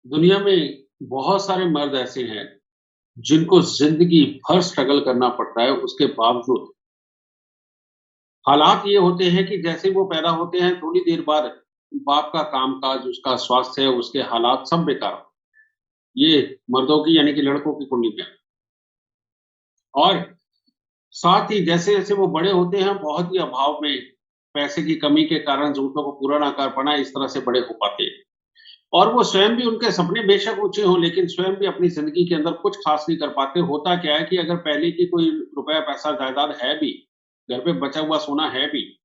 दुनिया में बहुत सारे मर्द ऐसे हैं जिनको जिंदगी भर स्ट्रगल करना पड़ता है। उसके बावजूद हालात ये होते हैं कि जैसे वो पैदा होते हैं थोड़ी देर बाद बाप का कामकाज, उसका स्वास्थ्य, उसके हालात सब बेकार हो। ये मर्दों की यानी कि लड़कों की कुंडली में। और साथ ही जैसे-जैसे वो बड़े होते हैं बहुत ही अभाव में, पैसे की कमी के कारण ज़रूरतों को पूरा ना कर पाना, इस तरह से बड़े हो पाते हैं। और वो स्वयं भी, उनके सपने बेशक ऊँचे हों, लेकिन स्वयं भी अपनी ज़िंदगी के अंदर कुछ ख़ास नहीं कर पाते। होता क्या है कि अगर पहले की कोई रुपया, पैसा, जायदाद है भी, घर पे बचा हुआ सोना है भी,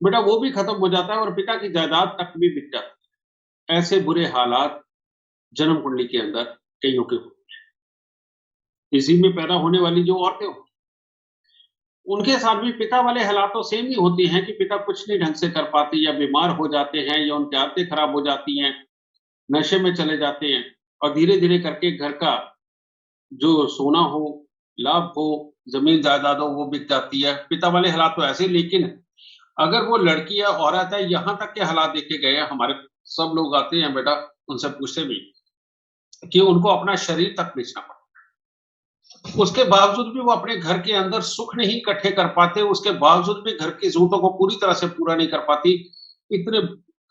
बेटा वो भी ख़त्म हो जाता है और पिता की जायदाद तक भी बिक जाती है। ऐसे बुरे हालात जन्म कुंडली के अंदर कइयों के होते हैं। इसी में पैदा होने वाली जो औरतें होती हैं, उनके साथ भी पिता वाले हालात तो सेम ही होते हैं कि पिता कुछ नहीं ढंग से कर पाते या बीमार हो जाते हैं या उनकी आदतें खराब हो जाती हैं, नशे में चले जाते हैं और धीरे-धीरे करके घर का जो सोना हो, लाभ हो, ज़मीन जायदाद हो, वो बिक जाती है। पिता वाले हालात तो ऐसे ही, लेकिन अगर वो लड़की या औरत है, यहाँ तक के हालात देखे गए हैं हमारे। सब लोग आते हैं बेटा, उनसे पूछते भी कि उनको अपना शरीर तक बेचना पड़ा। उसके बावजूद भी वो अपने घर के अंदर सुख नहीं इकट्ठे कर पाते, उसके बावजूद भी घर की ज़रूरतों को पूरी तरह से पूरा नहीं कर पाती। इतने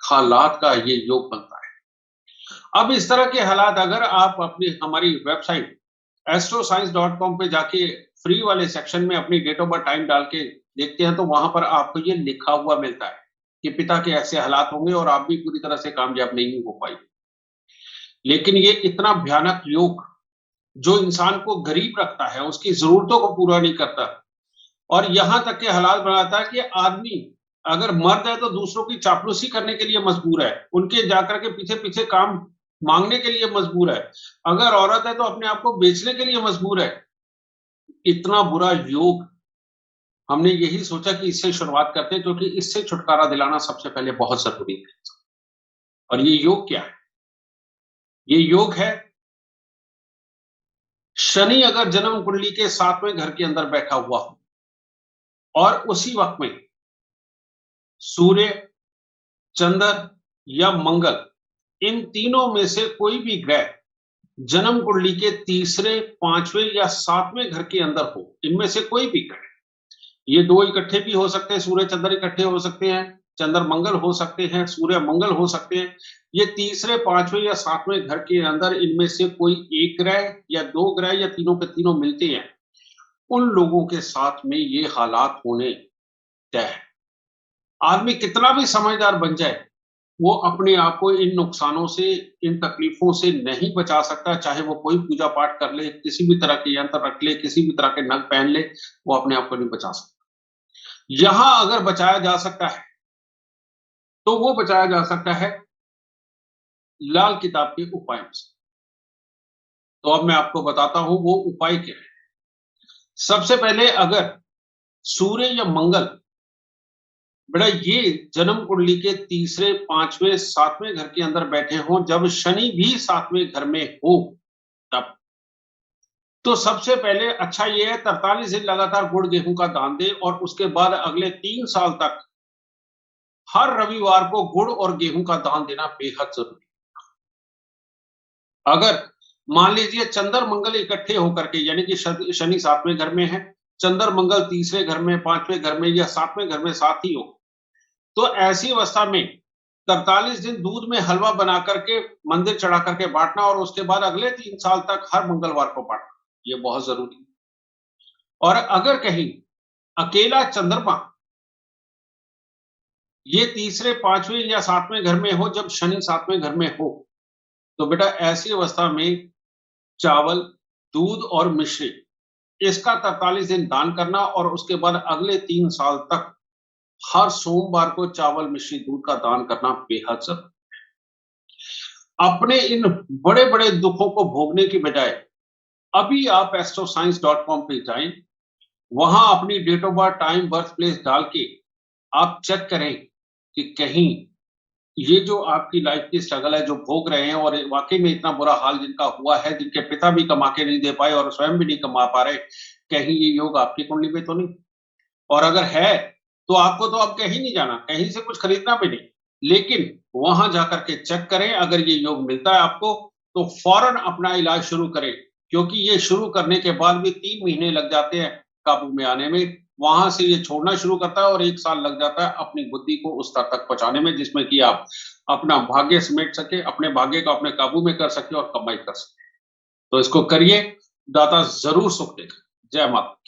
हालात का ये योग बनता है। अब इस तरह के हालात अगर आप अपनी हमारी वेबसाइट astroscience.com पे जाके फ्री वाले सेक्शन में अपनी डेट ऑफ बर्थ टाइम डाल के देखते हैं, तो वहां पर आपको ये लिखा हुआ मिलता है कि पिता के ऐसे हालात होंगे और आप भी पूरी तरह से कामयाब नहीं हो पाएंगे। लेकिन ये इतना भयानक योग जो इंसान को गरीब रखता है, उसकी जरूरतों को पूरा नहीं करता और यहां तक के हालात बनाता है कि आदमी अगर मर्द है तो दूसरों की चापलूसी करने के लिए मजबूर है, उनके जाकर के पीछे पीछे काम मांगने के लिए मजबूर है। अगर औरत है तो अपने आप को बेचने के लिए मजबूर है। इतना बुरा योग, हमने यही सोचा कि इससे शुरुआत करते हैं, क्योंकि इससे छुटकारा दिलाना सबसे पहले बहुत जरूरी है। और ये योग क्या है? ये योग है, शनि अगर जन्म कुंडली के 7वें घर के अंदर बैठा हुआ हो और उसी वक्त में सूर्य, चंद्र या मंगल, इन तीनों में से कोई भी ग्रह जन्म कुंडली के तीसरे, 5वें या 7वें घर के अंदर हो, इनमें से कोई भी ग्रह, ये दो इकट्ठे भी हो सकते हैं, सूर्य चंद्र इकट्ठे हो सकते हैं, चंद्र मंगल हो सकते हैं, सूर्य मंगल हो सकते हैं। ये तीसरे, 5वें या 7वें घर के अंदर इनमें से कोई एक ग्रह या दो ग्रह या तीनों के तीनों मिलते हैं, उन लोगों के साथ में ये हालात होने तय है। आदमी कितना भी समझदार बन जाए, वो अपने आप को इन नुकसानों से, इन तकलीफों से नहीं बचा सकता। चाहे वो कोई पूजा पाठ कर ले, किसी भी तरह के यंत्र रख ले, किसी भी तरह के नग पहन ले, वो अपने आप को नहीं बचा सकता। यहां अगर बचाया जा सकता है तो वो बचाया जा सकता है लाल किताब के उपायों से। तो अब मैं आपको बताता हूं वो उपाय क्या है। सबसे पहले, अगर सूर्य या मंगल, बेटा ये जन्म कुंडली के तीसरे, 5वें, 7वें घर के अंदर बैठे हों, जब शनि भी 7वें घर में हो, तब तो सबसे पहले अच्छा ये है 43 दिन लगातार गुड़ गेहूं का दान दे और उसके बाद अगले 3 साल तक हर रविवार को गुड़ और गेहूं का दान देना बेहद जरूरी। अगर मान लीजिए चंद्र मंगल इकट्ठे होकर के, यानी कि शनि 7वें घर में है, चंद्र मंगल तीसरे घर में, 5वें घर में या 7वें घर में साथ ही हो, तो ऐसी अवस्था में 43 दिन दूध में हलवा बना करके मंदिर चढ़ा करके बांटना और उसके बाद अगले 3 साल तक हर मंगलवार को बांटना, ये बहुत जरूरी है। और अगर कहीं अकेला चंद्रमा ये तीसरे, 5वें या 7वें घर में हो, जब शनि 7वें घर में हो, तो बेटा ऐसी अवस्था में चावल, दूध और मिश्री, इसका 43 दिन दान करना और उसके बाद अगले 3 साल तक हर सोमवार को चावल, मिश्री, दूध का दान करना बेहद जरूरी। अपने इन बड़े बड़े दुखों को भोगने की बजाय अभी आप astroscience.com पे जाएं, वहां अपनी date of birth, time, birth place डाल के आप चेक करें कि कहीं ये जो आपकी लाइफ की स्ट्रगल है, जो भोग रहे हैं और वाकई में इतना बुरा हाल जिनका हुआ है, जिनके पिता भी कमा के नहीं दे पाए और स्वयं भी नहीं कमा पा रहे, कहीं ये योग आपकी कुंडली में तो नहीं? और अगर है तो आपको तो अब कहीं नहीं जाना, कहीं से कुछ खरीदना भी नहीं, लेकिन वहां जाकर के चेक करें। अगर ये योग मिलता है आपको तो फौरन अपना इलाज शुरू करें, क्योंकि ये शुरू करने के बाद भी 3 महीने लग जाते हैं काबू में आने में। वहां से ये छोड़ना शुरू करता है और 1 साल लग जाता है अपनी बुद्धि को उस स्तर तक पहुंचाने में, जिसमें कि आप अपना भाग्य समेट सके, अपने भाग्य को अपने काबू में कर सके और कमाई कर सके। तो इसको करिए, दाता जरूर सुख देगा। जय माता।